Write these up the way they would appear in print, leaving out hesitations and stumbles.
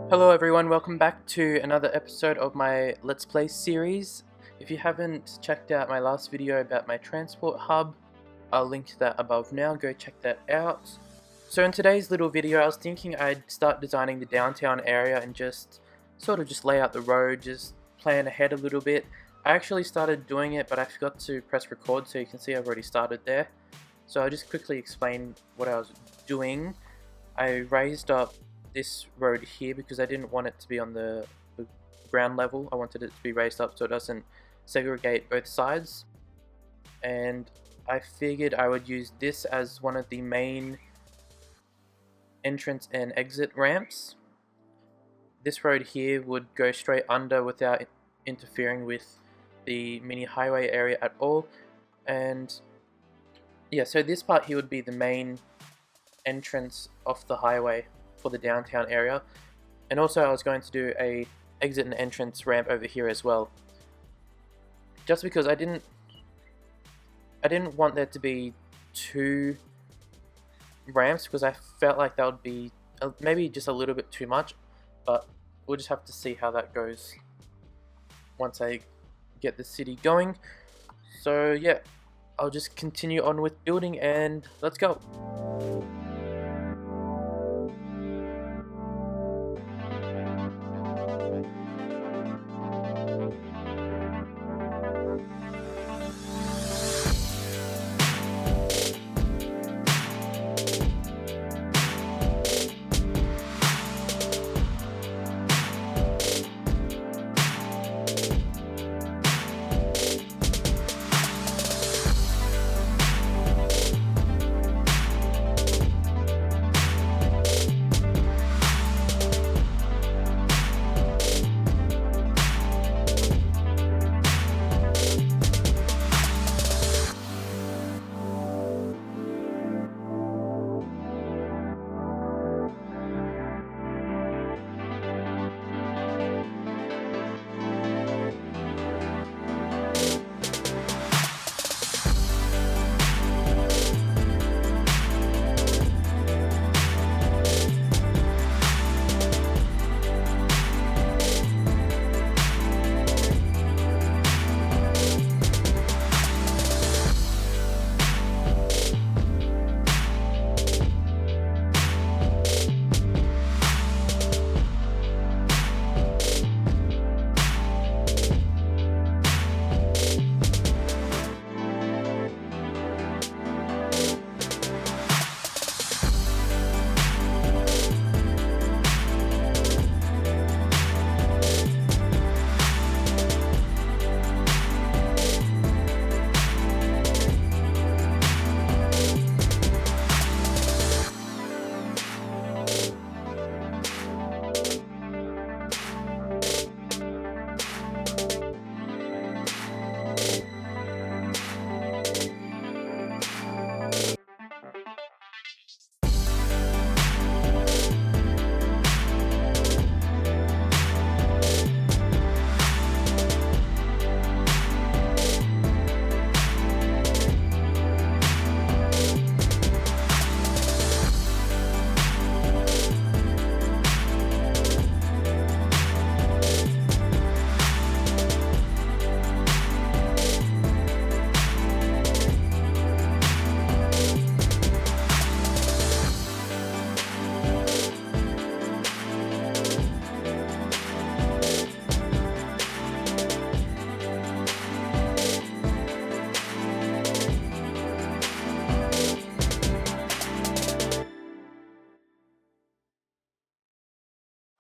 Hello everyone, welcome back to another episode of my Let's Play series. If you haven't checked out my last video about my transport hub, I'll link to that above now, go check that out. So in today's little video I was thinking I'd start designing the downtown area and just lay out the road, just plan ahead a little bit. I actually started doing it but I forgot to press record, so you can see I've already started there. So I'll just quickly explain what I was doing. I raised up this road here because I didn't want it to be on the ground level. I wanted it to be raised up so it doesn't segregate both sides, and I figured I would use this as one of the main entrance and exit ramps. This road here would go straight under without interfering with the mini highway area at all, and yeah, so this part here would be the main entrance off the highway for the downtown area, and also I was going to do a exit and entrance ramp over here as well, just because I didn't want there to be two ramps, because I felt like that would be maybe just a little bit too much, but we'll just have to see how that goes once I get the city going. So yeah, I'll just continue on with building and let's go.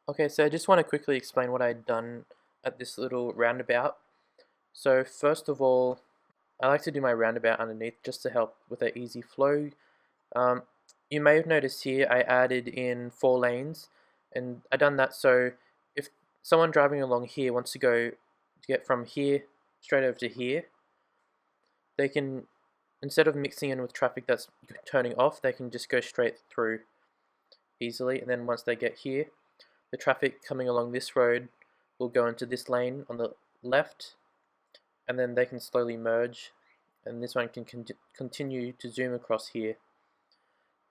Okay, so I just want to quickly explain what I'd done at this little roundabout. So first of all, I like to do my roundabout underneath just to help with an easy flow. Um, you may have noticed here I added in 4 lanes, and I done that so if someone driving along here wants to get from here straight over to here, they can, instead of mixing in with traffic that's turning off, they can just go straight through easily, and then once they get here, the traffic coming along this road will go into this lane on the left, and then they can slowly merge, and this one can continue to zoom across here.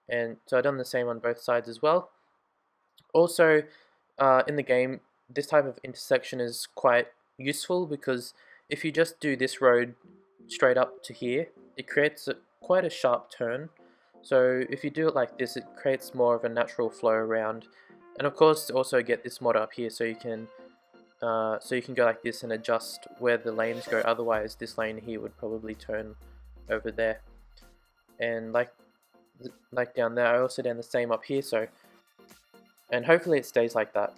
And so I've done the same on both sides as well. Also, in the game, this type of intersection is quite useful because if you just do this road straight up to here, it creates quite a sharp turn. So if you do it like this, it creates more of a natural flow around. And of course, also get this mod up here so you can go like this and adjust where the lanes go. Otherwise, this lane here would probably turn over there. And like down there, I also done the same up here. And hopefully it stays like that.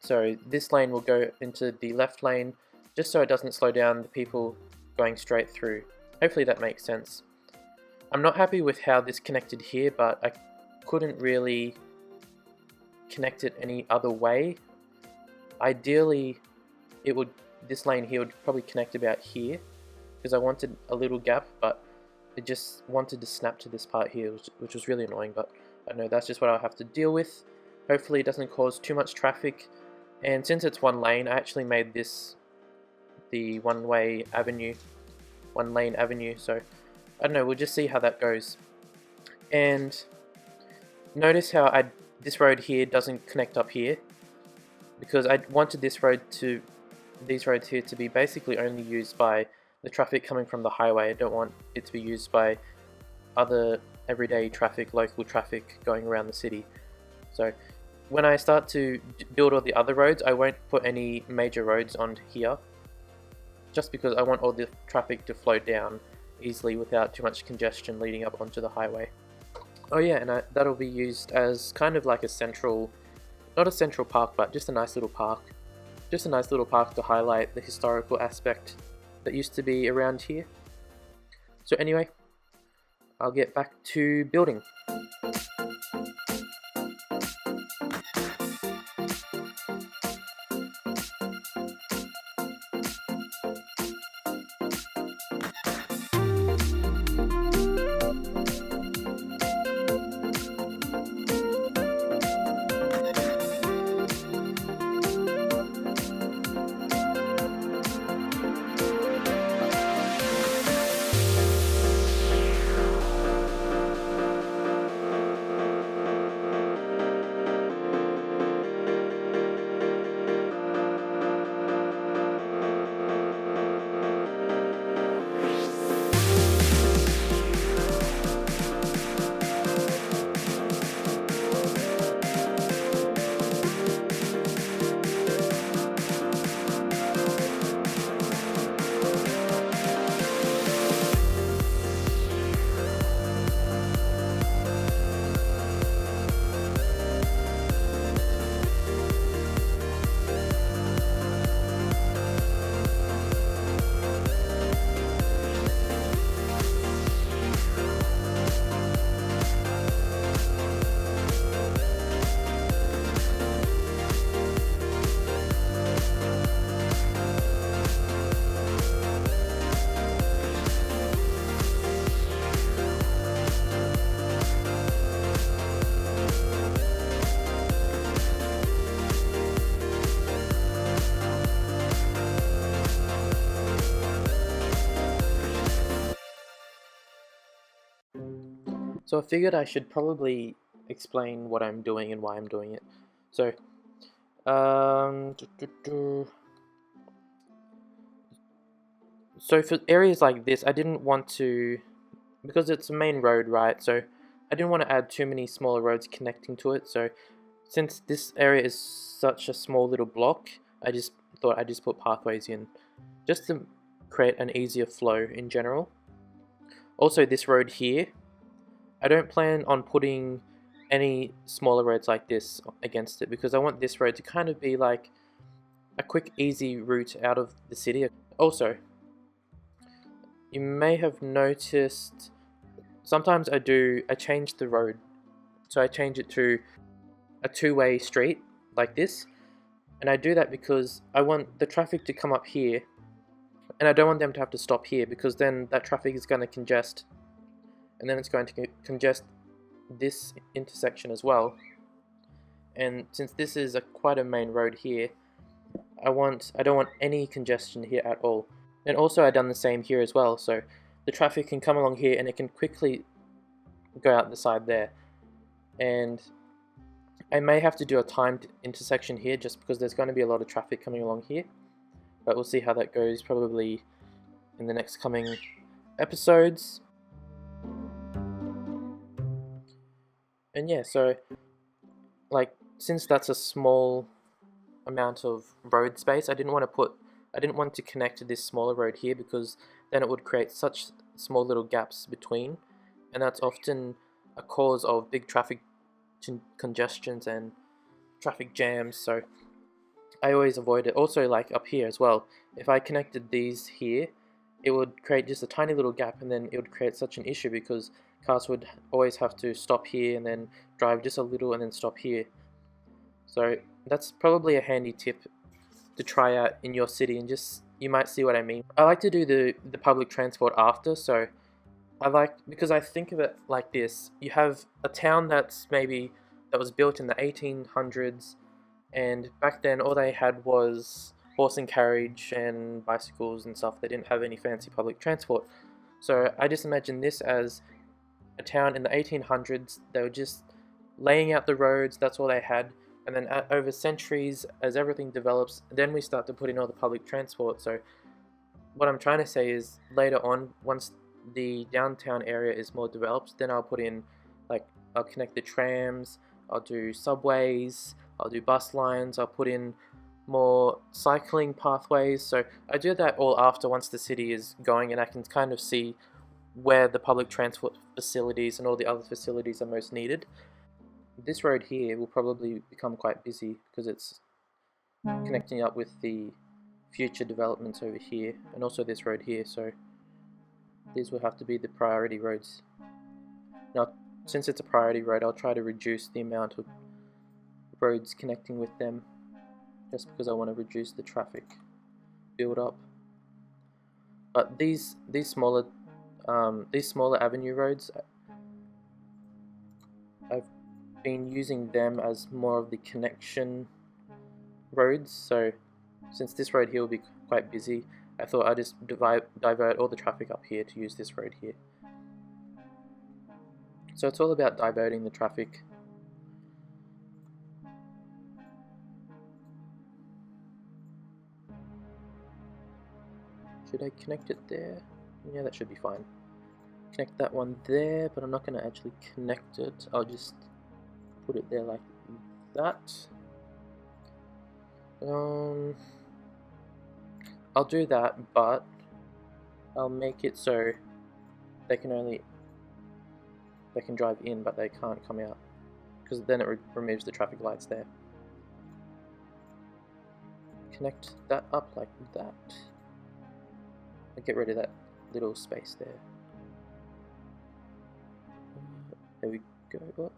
So this lane will go into the left lane just so it doesn't slow down the people going straight through. Hopefully that makes sense. I'm not happy with how this connected here, but I couldn't really connect it any other way. Ideally, this lane here would probably connect about here because I wanted a little gap, but it just wanted to snap to this part here, which was really annoying, but I know that's just what I'll have to deal with. Hopefully it doesn't cause too much traffic, and since it's one lane, I actually made this the one lane avenue, so I don't know, we'll just see how that goes. And notice how this road here doesn't connect up here, because I wanted these roads here to be basically only used by the traffic coming from the highway. I don't want it to be used by other everyday traffic, local traffic going around the city. So when I start to build all the other roads, I won't put any major roads on here, just because I want all the traffic to flow down easily without too much congestion leading up onto the highway. Oh yeah, and that'll be used as kind of like a central, not a central park, but just a nice little park. Just a nice little park to highlight the historical aspect that used to be around here. So anyway, I'll get back to building. So I figured I should probably explain what I'm doing and why I'm doing it. So, so for areas like this, I didn't want to, because it's a main road, right? So I didn't want to add too many smaller roads connecting to it. So since this area is such a small little block, I just thought I'd just put pathways in, just to create an easier flow in general. Also, this road here, I don't plan on putting any smaller roads like this against it, because I want this road to kind of be like a quick, easy route out of the city. Also, you may have noticed sometimes I change the road. So I change it to a two-way street like this, and I do that because I want the traffic to come up here, and I don't want them to have to stop here, because then that traffic is going to congest, and then it's going to congest this intersection as well. And since this is quite a main road here, I don't want any congestion here at all. And also I've done the same here as well, so the traffic can come along here and it can quickly go out the side there. And I may have to do a timed intersection here just because there's going to be a lot of traffic coming along here, but we'll see how that goes probably in the next coming episodes. And yeah, so like since that's a small amount of road space, I didn't want to connect this smaller road here because then it would create such small little gaps between, and that's often a cause of big traffic congestions and traffic jams, so I always avoid it. Also, like up here as well, if I connected these here, it would create just a tiny little gap, and then it would create such an issue because cars would always have to stop here and then drive just a little and then stop here. So that's probably a handy tip to try out in your city, and just you might see what I mean. I like to do the public transport after, so because I think of it like this: you have a town that was built in the 1800s, and back then all they had was horse and carriage and bicycles and stuff. They didn't have any fancy public transport. So I just imagine this as a town in the 1800s. They were just laying out the roads, that's all they had. And then over centuries, as everything develops, then we start to put in all the public transport. So what I'm trying to say is later on, once the downtown area is more developed, then I'll put in, like, I'll connect the trams, I'll do subways, I'll do bus lines, I'll put in more cycling pathways. So I do that all after, once the city is going and I can kind of see where the public transport facilities and all the other facilities are most needed. This road here will probably become quite busy because it's connecting up with the future developments over here, and also this road here, so these will have to be the priority roads. Now, since it's a priority road, I'll try to reduce the amount of roads connecting with them, just because I want to reduce the traffic build up. But these smaller avenue roads, I've been using them as more of the connection roads. So since this road here will be quite busy, I thought I'd just divert all the traffic up here to use this road here. So it's all about diverting the traffic. Should I connect it there? Yeah, that should be fine. Connect that one there, but I'm not going to actually connect it. I'll just put it there like that. I'll do that, but I'll make it so they can drive in, but they can't come out, because then it removes the traffic lights there. Connect that up like that. I'll get rid of that little space there. There we go.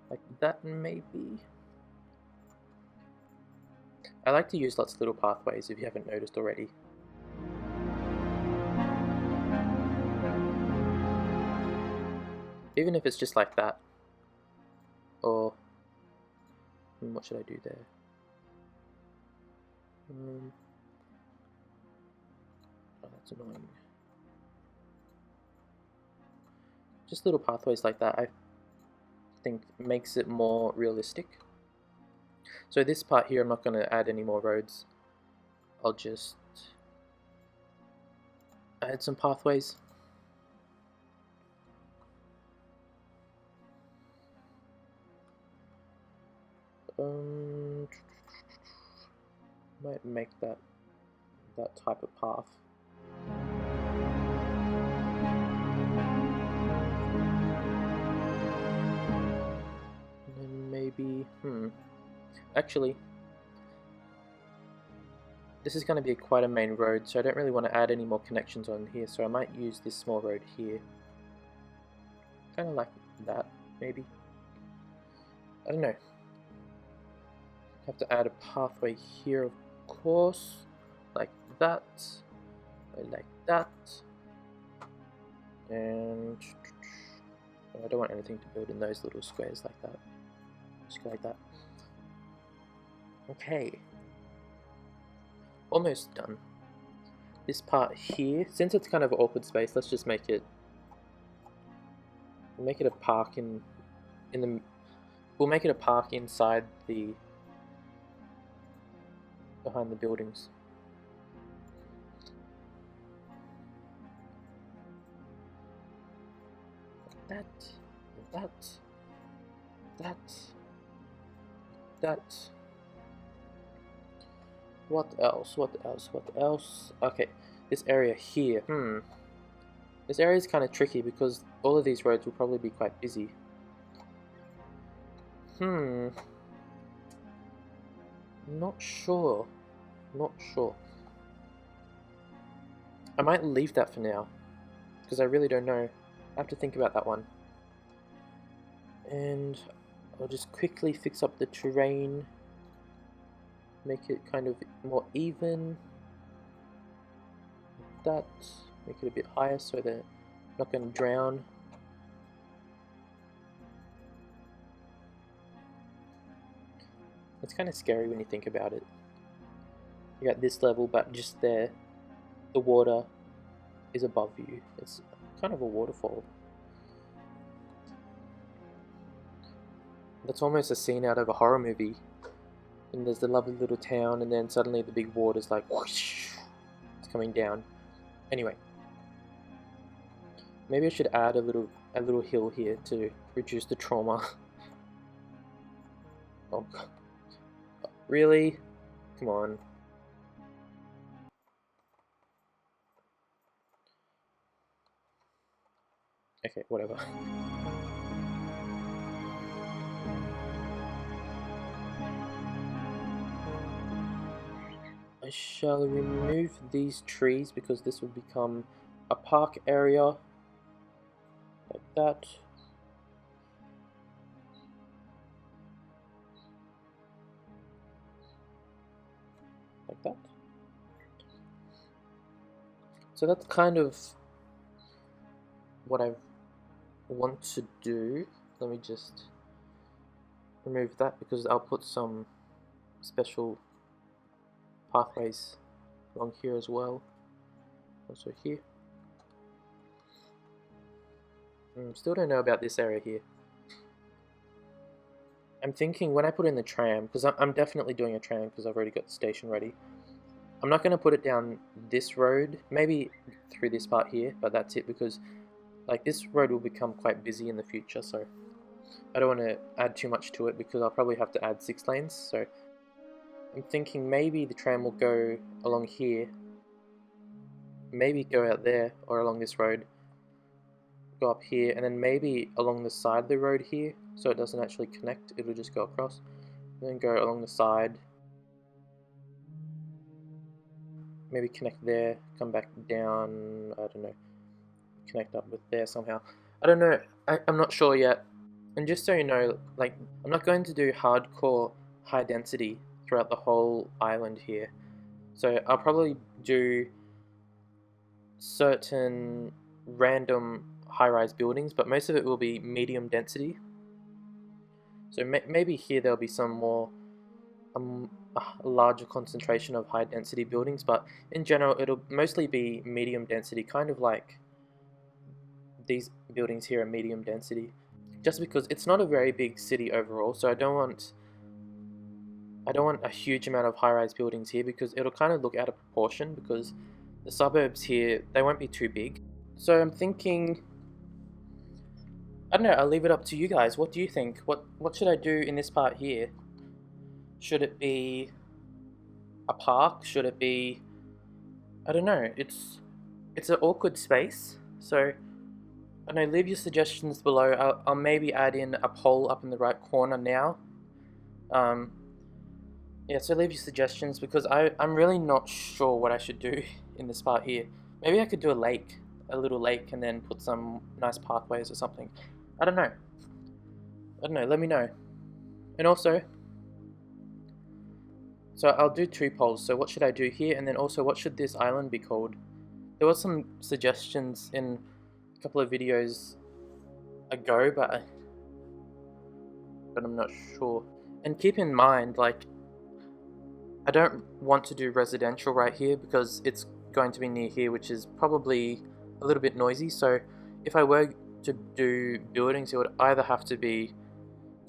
Like that, maybe. I like to use lots of little pathways, if you haven't noticed already. Even if it's just like that. Or what should I do there? Oh, that's annoying. Just little pathways like that, I think makes it more realistic. So this part here, I'm not going to add any more roads. I'll just add some pathways. Might make that type of path. And then maybe, actually, this is going to be quite a main road, so I don't really want to add any more connections on here, so I might use this small road here. Kind of like that, maybe. I don't know. Have to add a pathway here, of course, like that, like that, and I don't want anything to build in those little squares like that. Just go like that. Okay, almost done. This part here, since it's kind of an awkward space, let's just make it a park in the we'll make it a park inside behind the buildings. That. What else? Okay, this area here. This area is kind of tricky because all of these roads will probably be quite busy. Not sure. I might leave that for now, because I really don't know. I have to think about that one. And I'll just quickly fix up the terrain. Make it kind of more even. Like that. Make it a bit higher so they're not going to drown. It's kind of scary when you think about it. You're at this level, but just there, the water is above you. It's kind of a waterfall. That's almost a scene out of a horror movie. And there's the lovely little town, and then suddenly the big water's like whoosh, it's coming down. Anyway, maybe I should add a little hill here to reduce the trauma. Oh, really? Come on. Okay, whatever. I shall remove these trees because this will become a park area. Like that. Like that. So that's kind of what I want to do. Let me just remove that because I'll put some special pathways along here as well. Also here. Still don't know about this area here. I'm thinking when I put in the tram, because I'm definitely doing a tram because I've already got the station ready. I'm not going to put it down this road, maybe through this part here, but that's it because like this road will become quite busy in the future, so I don't want to add too much to it because I'll probably have to add 6 lanes. So I'm thinking maybe the tram will go along here, maybe go out there or along this road, go up here, and then maybe along the side of the road here, so it doesn't actually connect, it'll just go across, and then go along the side, maybe connect there, come back down, I don't know, connect up with there somehow. I don't know, I'm not sure yet. And just so you know, like, I'm not going to do hardcore high density throughout the whole island here. So I'll probably do certain random high-rise buildings, but most of it will be medium density. So maybe here there'll be some more a larger concentration of high density buildings, but in general it'll mostly be medium density, kind of like these buildings here are medium density, just because it's not a very big city overall, so I don't want a huge amount of high-rise buildings here because it'll kind of look out of proportion because the suburbs here, they won't be too big. So I'm thinking, I don't know, I'll leave it up to you guys. What do you think? What should I do in this part here? Should it be a park? Should it be, I don't know, it's an awkward space, so I don't know, leave your suggestions below. I'll maybe add in a poll up in the right corner now. Yeah, so leave your suggestions because I'm really not sure what I should do in this part here. Maybe I could do a little lake, and then put some nice pathways or something. I don't know, let me know. And also, so I'll do 2 polls. So what should I do here, and then also what should this island be called? There were some suggestions in a couple of videos ago, but I'm not sure. And keep in mind, like, I don't want to do residential right here because it's going to be near here, which is probably a little bit noisy. So if I were to do buildings, it would either have to be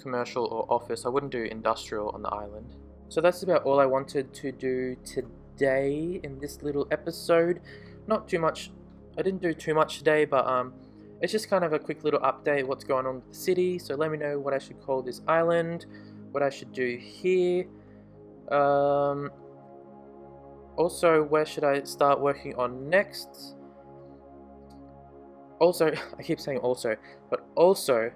commercial or office. I wouldn't do industrial on the island. So that's about all I wanted to do today in this little episode. Not too much, I didn't do too much today, but it's just kind of a quick little update what's going on with the city. So let me know what I should call this island, what I should do here. Also, where should I start working on next? Also, I keep saying also, but also,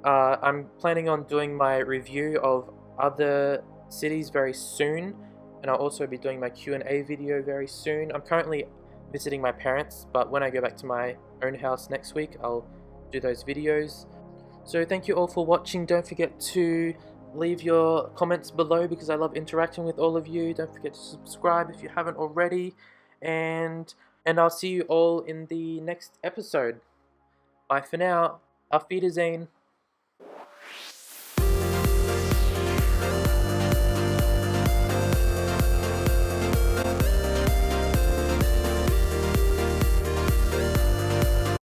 I'm planning on doing my review of other cities very soon, and I'll also be doing my Q&A video very soon. I'm currently visiting my parents, but when I go back to my own house next week, I'll do those videos. So thank you all for watching. Don't forget to leave your comments below because I love interacting with all of you. Don't forget to subscribe if you haven't already, and I'll see you all in the next episode. Bye for now. Auf Wiedersehen.